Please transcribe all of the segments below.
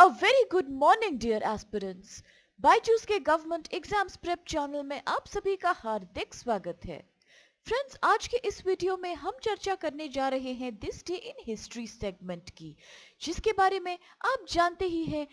A very good morning dear aspirants. Byju's के government exams prep channel में आप सभी का हार्दिक स्वागत है। फ्रेंड्स, आज के इस वीडियो में हम चर्चा करने जा रहे हैं this day in history segment की, जिसके बारे में आप जानते ही हैं।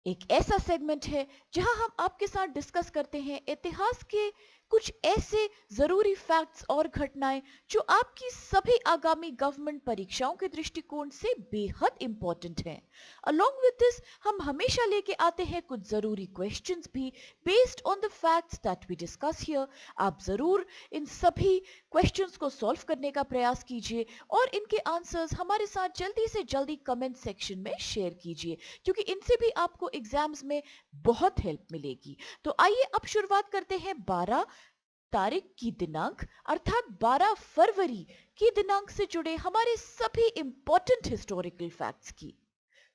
एक ऐसा सेगमेंट है जहां हम आपके साथ डिस्कस करते हैं इतिहास के कुछ ऐसे जरूरी फैक्ट्स और घटनाएं जो आपकी सभी आगामी गवर्नमेंट परीक्षाओं के दृष्टिकोण से बेहद इंपॉर्टेंट हैं। अलोंग विद दिस हम हमेशा लेके आते हैं कुछ जरूरी क्वेश्चंस भी based on the facts that we discuss here. आप जरूर इन सभी क्वेश्चंस को सॉल्व करने का प्रयास कीजिए और इनके आंसर्स हमारे साथ जल्दी से जल्दी कमेंट सेक्शन में शेयर कीजिए, क्योंकि इनसे भी आपको एग्जाम्स में बहुत हेल्प मिलेगी। तो आइए अब शुरुआत करते हैं 12 तारीख की दिनांक अर्थात 12 फरवरी की दिनांक से जुड़े हमारे सभी इंपॉर्टेंट हिस्टोरिकल फैक्ट्स की।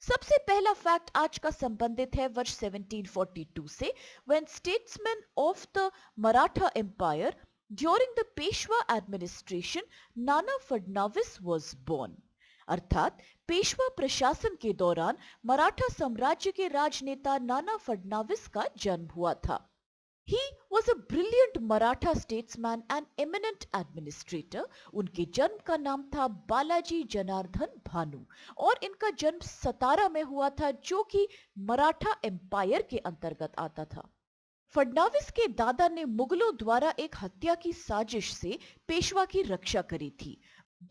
सबसे पहला फैक्ट आज का संबंधित है वर्ष 1742 से, when statesman of the Maratha empire during the Peshwa administration Nana Phadnavis was born. अर्थात पेशवा प्रशासन के दौरान मराठा साम्राज्य के राजनेता नाना फडणवीस का जन्म हुआ था। He was a brilliant Maratha statesman and eminent administrator. उनके जन्म का नाम था बालाजी जनार्दन भानु और इनका जन्म सतारा में हुआ था, जो कि मराठा एम्पायर के अंतर्गत आता था। फडणवीस के दादा ने मुगलों द्वारा एक हत्या की साजिश से पेशवा की रक्षा करी थी।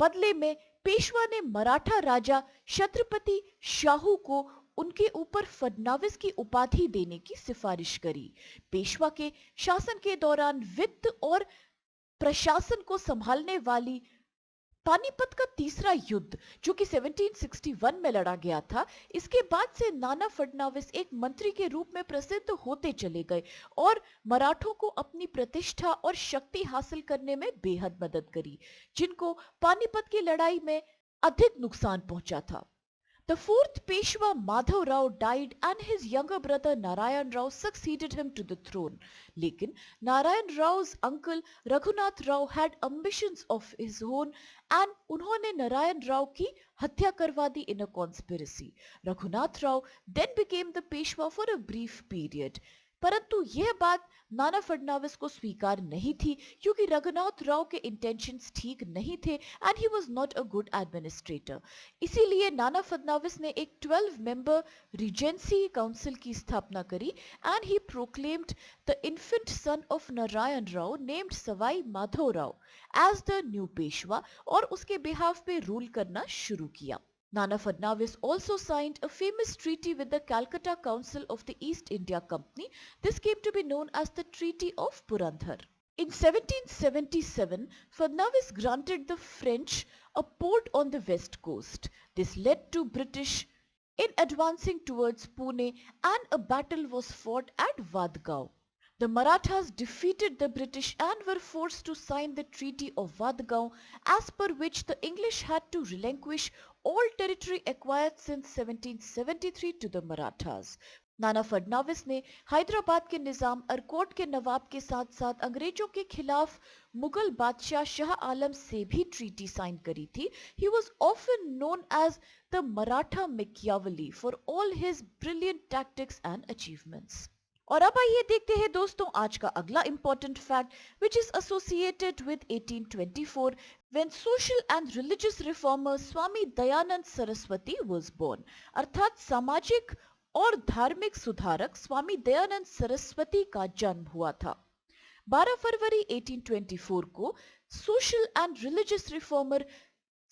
बदले में पेशवा ने मराठा राजा छत्रपति शाहू को उनके ऊपर फडणवीस की उपाधि देने की सिफारिश करी। पेशवा के शासन के दौरान वित्त और प्रशासन को संभालने वाली पानीपत का तीसरा युद्ध, जो कि 1761 में लड़ा गया था, इसके बाद से नाना फडणवीस एक मंत्री के रूप में प्रसिद्ध होते चले गए और मराठों को अपनी प्रतिष्ठा और शक्ति हासिल करने में बेहद मदद करी, जिनको पानीपत की लड़ाई में अधिक नुकसान पहुंचा था। The fourth Peshwa Madhav Rao died and his younger brother Narayan Rao succeeded him to the throne. लेकिन Narayan Rao's uncle Raghunath Rao had ambitions of his own and उन्होंने नारायण राव की हत्या करवा दी in a conspiracy. Raghunath Rao then became the Peshwa for a brief period. परंतु यह बात नाना फडणवीस को स्वीकार नहीं थी, क्योंकि रघुनाथ राव के इंटेंशंस ठीक नहीं थे and he was not a good administrator. इसीलिए नाना फडणवीस ने एक 12 मेंबर रीजेंसी काउंसिल की स्थापना करी and he proclaimed the infant son of Narayan Rao named Sawai Madhav Rao as the new Peshwa और उसके बिहाफ पे रूल करना शुरू किया। Nana Fadnavis also signed a famous treaty with the Calcutta Council of the East India Company. This came to be known as the Treaty of Purandhar. In 1777, Fadnavis granted the French a port on the west coast. This led to British in advancing towards Pune and a battle was fought at Vadgaon. The Marathas defeated the British and were forced to sign the Treaty of Vadgaon, as per which the English had to relinquish all territory acquired since 1773 to the Marathas. Nana Phadnavis ने हैदराबाद के निजाम अरकोट के नवाब के साथ साथ अंग्रेजों के खिलाफ मुगल बादशाह शाह आलम से भी ट्रीटी साइन करी थी। He was often known as the Maratha Machiavelli for all his brilliant tactics and achievements. और अब आइए देखते हैं दोस्तों आज का अगला important fact, which is associated with 1824 when social and religious reformer Swami Dayanand Saraswati was born. अर्थात सामाजिक और धार्मिक सुधारक स्वामी दयानंद सरस्वती का जन्म हुआ था। 12 फरवरी 1824 को social and religious reformer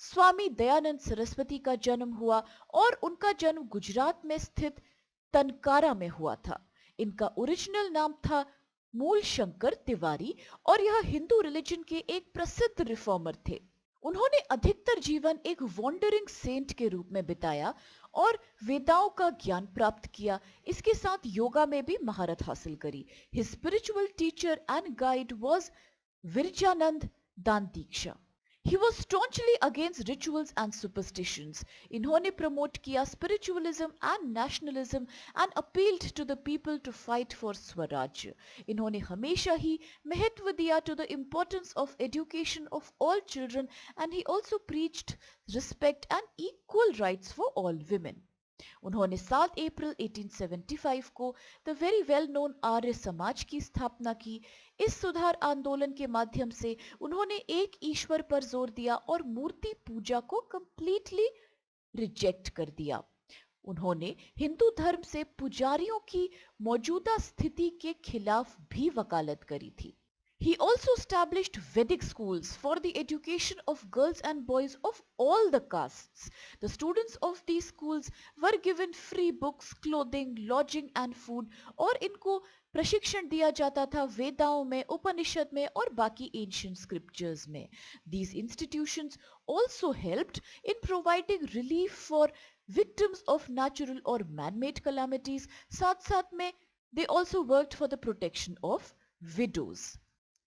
Swami Dayanand Saraswati का जन्म हुआ और उनका जन्म गुजरात में स्थित तनकारा में हुआ था। इनका ओरिजिनल नाम था मूल शंकर तिवारी और यह हिंदू रिलीजन के एक प्रसिद्ध रिफॉर्मर थे। उन्होंने अधिकतर जीवन एक वॉन्डरिंग सेंट के रूप में बिताया और वेदाओं का ज्ञान प्राप्त किया। इसके साथ योगा में भी महारत हासिल करी। His spiritual teacher and guide was Virjanand दान दीक्षा। He was staunchly against rituals and superstitions. इन्होंने प्रमोट किया spiritualism and nationalism and appealed to the people to fight for स्वराज्य। इन्होंने हमेशा ही महत्व दिया to the importance of education of all children and he also preached respect and equal rights for all women. उन्होंने 7 अप्रैल 1875 को the very well known Arya Samaj की स्थापना की। इस सुधार आंदोलन के माध्यम से उन्होंने एक ईश्वर पर जोर दिया और मूर्ति पूजा को कंप्लीटली रिजेक्ट कर दिया। उन्होंने हिंदू धर्म से पुजारियों की मौजूदा स्थिति के खिलाफ भी वकालत करी थी। He also established Vedic schools for the education of girls and boys of all the castes. The students of these schools were given free books, clothing, lodging and food और इनको प्रशिक्षण दिया जाता था वेदाओं में, उपनिषद में और बाकी ancient scriptures में। These institutions also helped in providing relief for victims of natural or man-made calamities. साथ साथ में they also worked for the protection of widows.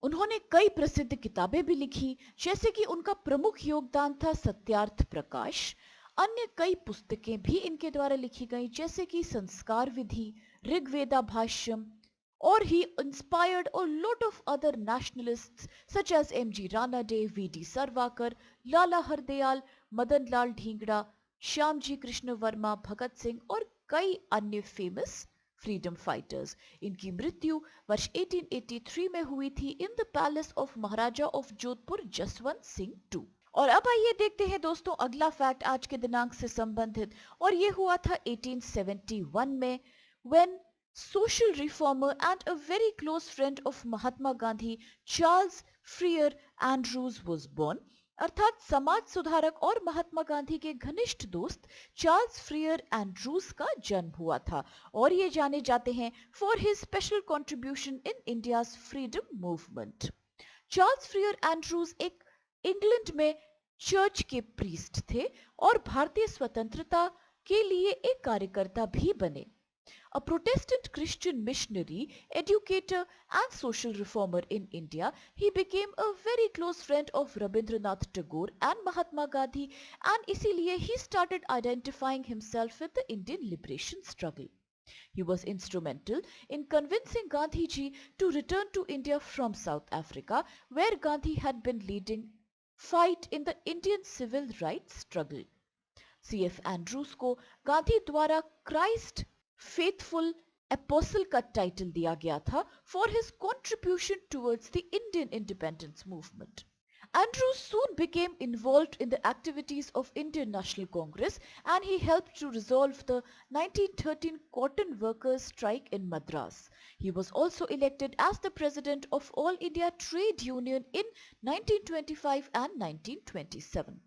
उन्होंने कई प्रसिद्ध किताबें भी लिखी, जैसे कि उनका प्रमुख योगदान था सत्यार्थ प्रकाश। अन्य कई पुस्तकें भी इनके द्वारा लिखी गई, जैसे कि संस्कार विधि, ऋग्वेदा भाष्यम, और he inspired a lot of other nationalists such as M.G. Ranade, V.D. Sarwakar, Lala Hardayal, Madan Lal Dhingra, Shyamji Krishna Verma, Bhagat Singh और कई अन्य फेमस फ्रीडम फाइटर्स। इनकी मृत्यु वर्ष 1883 में हुई थी in the palace of Maharaja of Jodhpur Jaswant Singh too. और अब आइए देखते हैं दोस्तों अगला फैक्ट आज के दिनांक से संबंधित, और ये हुआ था 1871 में, when social reformer and a very close friend of Mahatma Gandhi, Charles Freer Andrews was born। अर्थात समाज सुधारक और महात्मा गांधी के घनिष्ठ दोस्त चार्ल्स फ्रियर एंड्रूज का जन्म हुआ था, और ये जाने जाते हैं for his special contribution in India's freedom movement. Charles Freer Andrews एक इंग्लैंड में चर्च के प्रीस्ट थे और भारतीय स्वतंत्रता के लिए एक कार्यकर्ता भी बने। A Protestant Christian missionary, educator and social reformer in India, he became a very close friend of Rabindranath Tagore and Mahatma Gandhi, and इसीलिए he started identifying himself with the Indian liberation struggle. He was instrumental in convincing Gandhi ji to return to India from South Africa, where Gandhi had been leading fight in the Indian civil rights struggle. C.F. Andrews को गांधी द्वारा Christ faithful apostle का title दिया गया था for his contribution towards the Indian independence movement. Andrews soon became involved in the activities of Indian National Congress, and he helped to resolve the 1913 cotton workers' strike in Madras. He was also elected as the president of All India Trade Union in 1925 and 1927.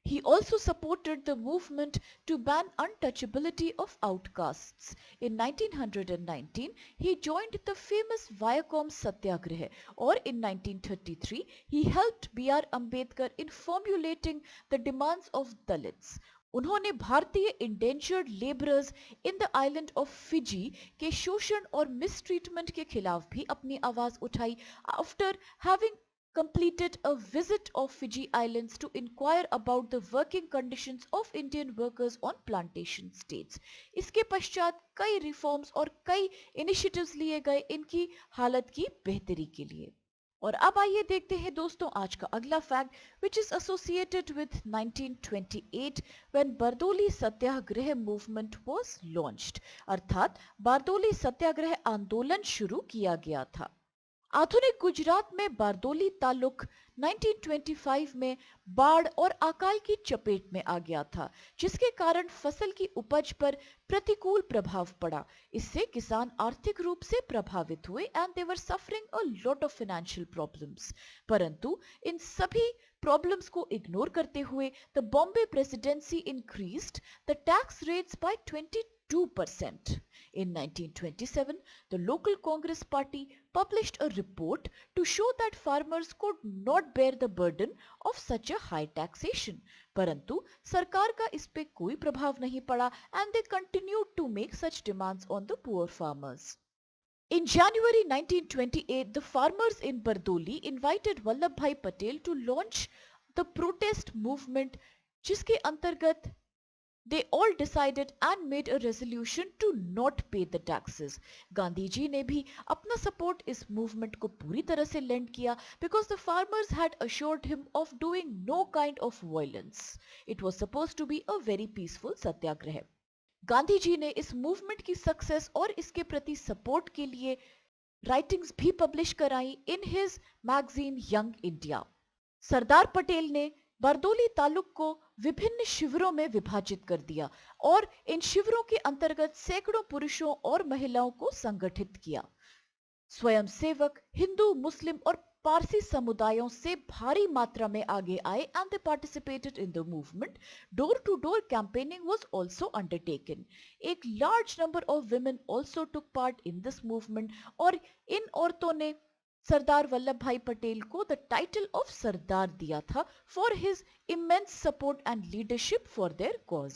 He also supported the movement to ban untouchability of outcasts. In 1919, he joined the famous Viacom Satyagraha, or in 1933, he helped B.R. Ambedkar in formulating the demands of Dalits. उन्होंने भारतीय endangered labourers in the island of Fiji के शोषण और mistreatment के खिलाफ भी अपनी आवाज उठाई after having completed a visit of Fiji Islands to inquire about the working conditions of Indian workers on plantation states. इसके पश्चात कई रिफॉर्म्स और कई इनिशिएटिव्स लिए गए इनकी हालत की बेहतरी के लिए। और अब आइए देखते हैं दोस्तों आज का अगला fact, which is associated with 1928 when Bardoli Satyagraha movement was launched। अर्थात बारदोली सत्याग्रह आंदोलन शुरू किया गया था। आधुनिक गुजरात में बारदोली तालुक 1925 में बाढ़ और अकाल की चपेट में आ गया था, जिसके कारण फसल की उपज पर प्रतिकूल प्रभाव पड़ा। इससे किसान आर्थिक रूप से प्रभावित हुए and they were suffering a lot of financial problems. परंतु इन सभी प्रॉब्लम्स को इग्नोर करते हुए the Bombay presidency increased the tax rates bye 22%. In 1927, the local Congress party published a report to show that farmers could not bear the burden of such a high taxation. परंतु सरकार का इस पे कोई प्रभाव नहीं पड़ा and they continued to make such demands on the poor farmers. In January 1928, the farmers in Bardoli invited Vallabhbhai Patel to launch the protest movement, जिसके अंतर्गत They all decided and made a resolution to not pay the taxes. Gandhi ji ने भी अपना support इस movement को पूरी तरह से लेंड किया because the farmers had assured him of doing no kind of violence. It was supposed to be a very peaceful satyagraha. Gandhi ji ने इस मूवमेंट की सक्सेस और इसके प्रति सपोर्ट के लिए राइटिंग्स भी पब्लिश कराई in his magazine Young India. Sardar Patel ने बरदोली तालुक को विभिन्न शिविरों में विभाजित कर दिया और इन शिविरों के अंतर्गत सैकड़ों पुरुषों और महिलाओं को संगठित किया। स्वयंसेवक हिंदू, मुस्लिम और पारसी समुदायों से भारी मात्रा में आगे आए and they participated in the movement. Door to door campaigning was also undertaken. एक large number of women also took part in this movement और इन औरतों ने सरदार वल्लभ भाई पटेल को द टाइटल ऑफ सरदार दिया था for his immense support and leadership for their cause.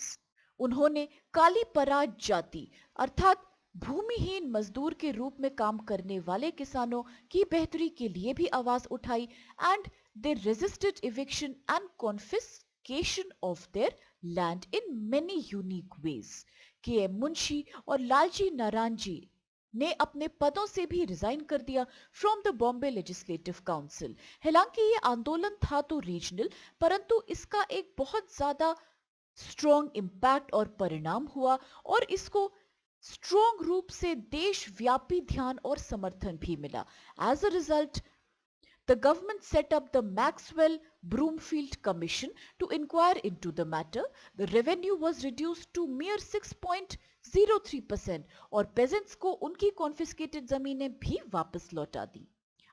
उन्होंने काली पराज जाति अर्थात भूमिहीन मजदूर के रूप में काम करने वाले किसानों की बेहतरी के लिए भी आवाज उठाई and they resisted eviction and confiscation of their land in many unique ways. K M Munshi और लालजी नारायण जी ने अपने पदों से भी रिजाइन कर दिया from the Bombay legislative council. हालांकि ये आंदोलन था तो रीजनल, परंतु इसका एक बहुत ज्यादा स्ट्रॉन्ग इंपैक्ट और परिणाम हुआ और इसको स्ट्रॉन्ग रूप से देशव्यापी ध्यान और समर्थन भी मिला। As a result the government set up the Maxwell Broomfield Commission to inquire into the matter. The revenue was reduced to mere 6.03% और peasants को उनकी confiscated जमीनें भी वापस लौटा दी।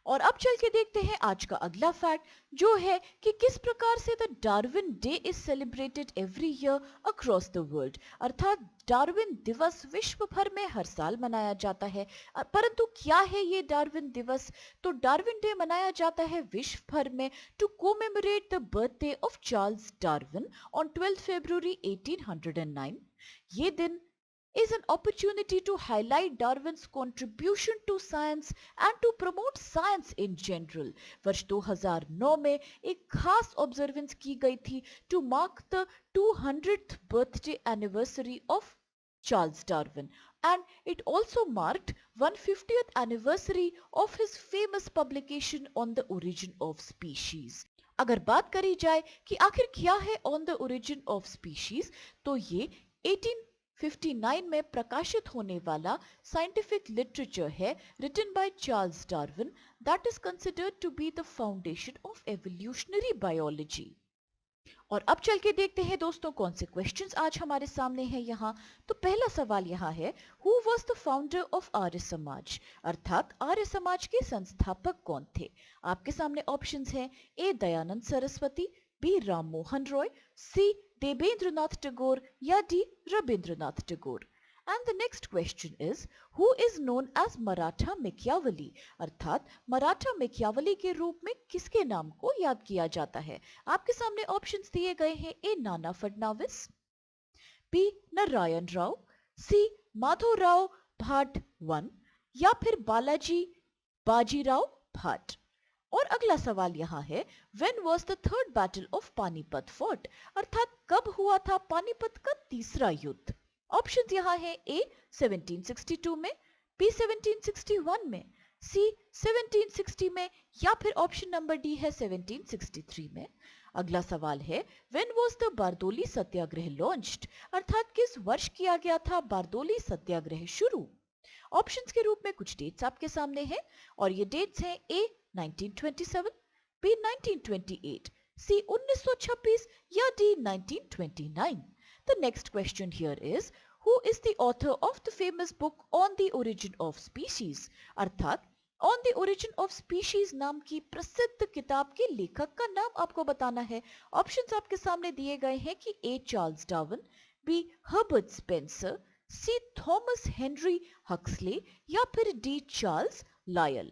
और अब चल के देखते हैं आज का अगला फैक्ट, जो है कि किस प्रकार से the Darwin day is celebrated every year across the world. अर्थात डार्विन दिवस विश्व भर में हर साल मनाया जाता है। परंतु क्या है ये डार्विन दिवस? तो डार्विन डे मनाया जाता है विश्व भर में to commemorate the birthday of Charles Darwin on 12 February 1809। ये दिन is an opportunity to highlight Darwin's contribution to science and to promote science in general. वर्ष 2009 में एक खास ऑब्जर्वेंस की गई थी to mark the 200th birthday anniversary of Charles Darwin, and it also marked 150th anniversary of his famous publication on the origin of species. अगर बात करी जाए कि आखिर क्या है On the Origin of Species, तो ये 1859 में प्रकाशित होने वाला साइंटिफिक लिटरेचर है written by Charles Darwin that is considered to be the foundation of evolutionary biology. और अब चल के देखते हैं दोस्तों कौन से क्वेश्चंस आज हमारे सामने हैं यहाँ। तो पहला सवाल यहाँ है, who was the founder of Arya Samaj? अर्थात आर्य समाज के संस्थापक कौन थे? आपके सामने ऑप्शंस हैं, ए दयानंद सरस्वती, बी राम मोहन रॉय, सी देवेंद्रनाथ टैगोर या D Rabindranath Tagore. And the next question is, who is known as Maratha Machiavelli? अर्थात मराठा मैकियावली के रूप में किसके नाम को याद किया जाता है? आपके सामने ऑप्शंस दिए गए हैं, ए नाना फडणवीस, बी नारायण राव, सी माधवराव भाट वन या फिर बालाजी बाजीराव भाट। और अगला सवाल यहाँ है, when was the third battle of Panipat fought? अर्थात कब हुआ था पानीपत का तीसरा युद्ध? ऑप्शंस यहाँ है, ए 1762 में, बी 1761 में, सी 1760 में या फिर ऑप्शन नंबर डी है 1763 में। अगला सवाल है, when was the Bardoli Satyagraha launched? अर्थात किस वर्ष किया गया था बारदोली सत्याग्रह शुरू? ऑप्शंस के रूप में कुछ डेट्स आपके सामने हैं और ये डेट्स हैं, ए 1927, बी 1928, सी 1926 या D 1929। The next question here is, who is the author of the famous book On the Origin of Species? अर्थात On the Origin of Species नाम की प्रसिद्ध किताब के लेखक का नाम आपको बताना है। ऑप्शंस आपके सामने दिए गए हैं कि A Charles Darwin, B Herbert Spencer, C Thomas Henry Huxley या फिर डी चार्ल्स लायल।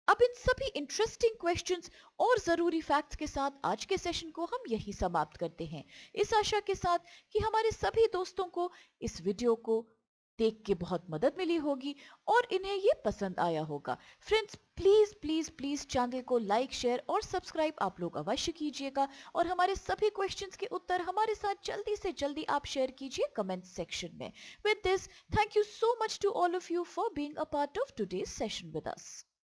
अब इन सभी इंटरेस्टिंग क्वेश्चंस और जरूरी फैक्ट्स के साथ आज के सेशन को हम यही समाप्त करते हैं, इस आशा के साथ कि हमारे सभी दोस्तों को इस वीडियो को देख के बहुत मदद मिली होगी और इन्हें ये पसंद आया होगा। Friends please please please channel को लाइक, शेयर और सब्सक्राइब आप लोग अवश्य कीजिएगा और हमारे सभी क्वेश्चंस के उत्तर हमारे साथ जल्दी से जल्दी आप शेयर कीजिए कमेंट सेक्शन में। With this, thank you so much to all of you for being a part of today's session with us.